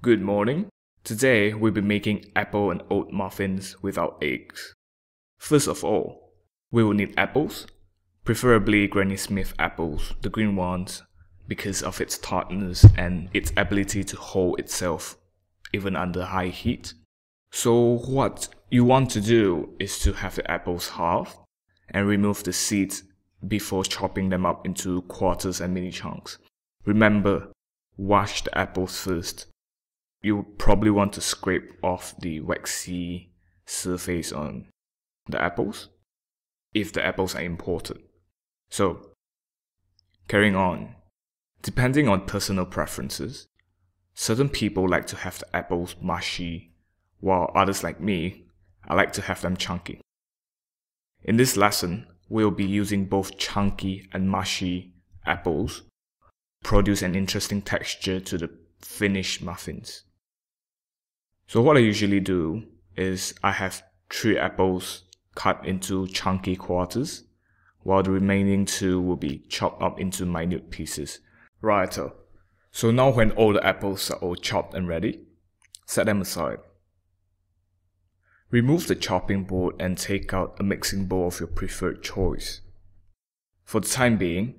Good morning. Today we'll be making apple and oat muffins without eggs. First of all, we will need apples, preferably Granny Smith apples, the green ones, because of its tartness and its ability to hold itself even under high heat. So what you want to do is to have the apples halved and remove the seeds before chopping them up into quarters and mini chunks. Remember, wash the apples first. You probably want to scrape off the waxy surface on the apples if the apples are imported. So, carrying on. Depending on personal preferences, certain people like to have the apples mushy, while others like me, I like to have them chunky. In this lesson, we'll be using both chunky and mushy apples to produce an interesting texture to the finished muffins. So what I usually do is I have 3 apples cut into chunky quarters, while the remaining 2 will be chopped up into minute pieces. Righto. So now when all the apples are all chopped and ready, set them aside. Remove the chopping board and take out a mixing bowl of your preferred choice. For the time being,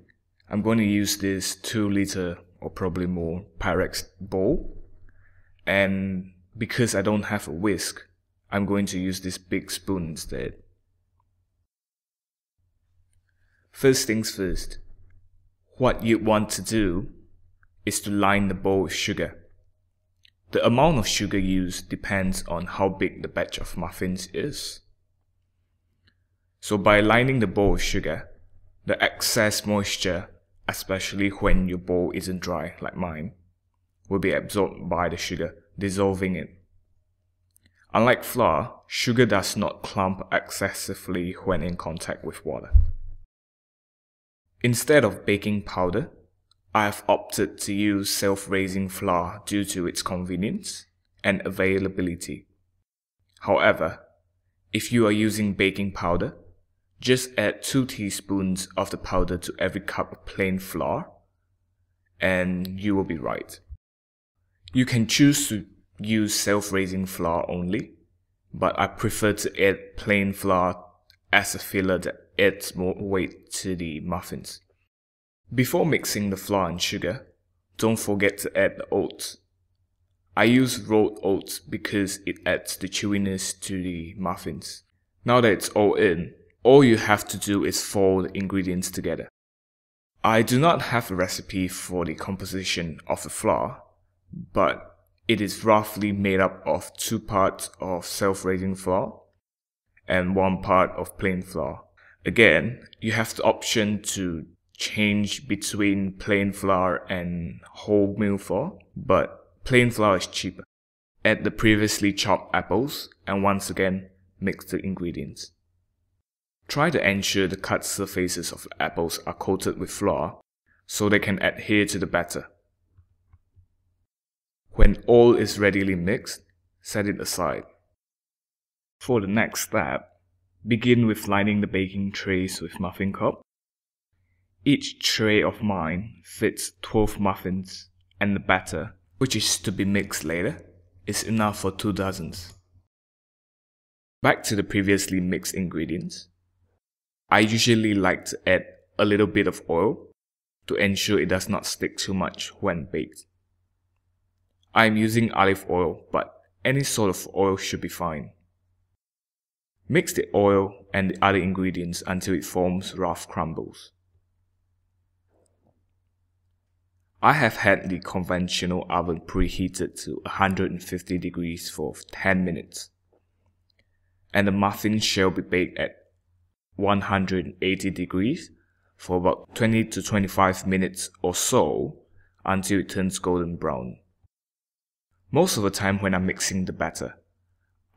I'm going to use this 2-liter or probably more Pyrex bowl, and because I don't have a whisk, I'm going to use this big spoon instead. First things first, what you want to do is to line the bowl with sugar. The amount of sugar used depends on how big the batch of muffins is. So by lining the bowl with sugar, the excess moisture, especially when your bowl isn't dry like mine, will be absorbed by the sugar, dissolving it. Unlike flour, sugar does not clump excessively when in contact with water. Instead of baking powder, I have opted to use self-raising flour due to its convenience and availability. However, if you are using baking powder, just add 2 teaspoons of the powder to every cup of plain flour, and you will be right. You can choose to use self-raising flour only, but I prefer to add plain flour as a filler that adds more weight to the muffins. Before mixing the flour and sugar, don't forget to add the oats. I use rolled oats because it adds the chewiness to the muffins. Now that it's all in, all you have to do is fold the ingredients together. I do not have a recipe for the composition of the flour, but it is roughly made up of 2 parts of self-raising flour and 1 part of plain flour. Again, you have the option to change between plain flour and wholemeal flour, but plain flour is cheaper. Add the previously chopped apples and once again mix the ingredients. Try to ensure the cut surfaces of the apples are coated with flour so they can adhere to the batter. When all is readily mixed, set it aside. For the next step, begin with lining the baking trays with muffin cup. Each tray of mine fits 12 muffins, and the batter, which is to be mixed later, is enough for 2 dozens. Back to the previously mixed ingredients. I usually like to add a little bit of oil to ensure it does not stick too much when baked. I am using olive oil, but any sort of oil should be fine. Mix the oil and the other ingredients until it forms rough crumbles. I have had the conventional oven preheated to 150 degrees for 10 minutes, and the muffins shall be baked at 180 degrees for about 20 to 25 minutes or so until it turns golden brown. Most of the time when I'm mixing the batter,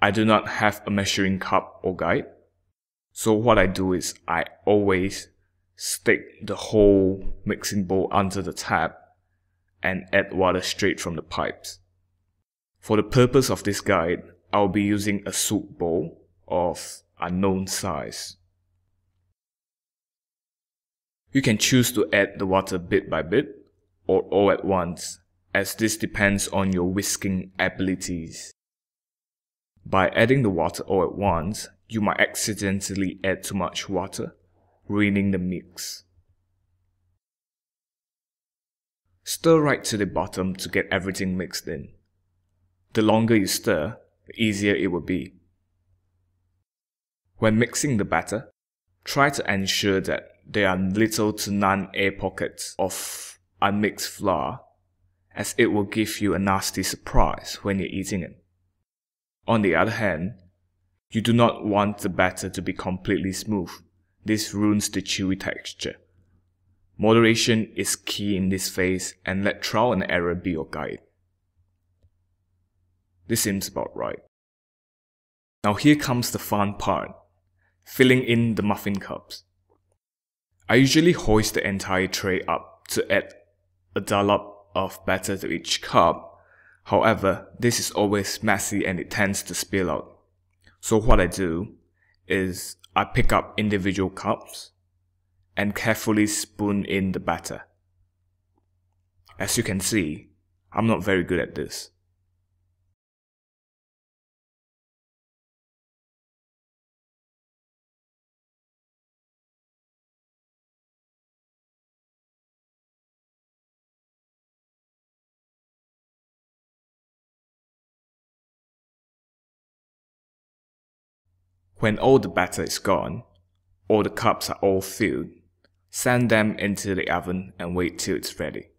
I do not have a measuring cup or guide, so what I do is I always stick the whole mixing bowl under the tap and add water straight from the pipes. For the purpose of this guide, I'll be using a soup bowl of unknown size. You can choose to add the water bit by bit or all at once as this depends on your whisking abilities. By adding the water all at once, you might accidentally add too much water, ruining the mix. Stir right to the bottom to get everything mixed in. The longer you stir, the easier it will be. When mixing the batter, try to ensure that there are little to none air pockets of unmixed flour, as it will give you a nasty surprise when you're eating it. On the other hand, you do not want the batter to be completely smooth. This ruins the chewy texture. Moderation is key in this phase, and let trial and error be your guide. This seems about right. Now here comes the fun part, filling in the muffin cups. I usually hoist the entire tray up to add a dollop of batter to each cup. However, this is always messy and it tends to spill out. So what I do is I pick up individual cups and carefully spoon in the batter. As you can see, I'm not very good at this. When all the batter is gone, or the cups are all filled, send them into the oven and wait till it's ready.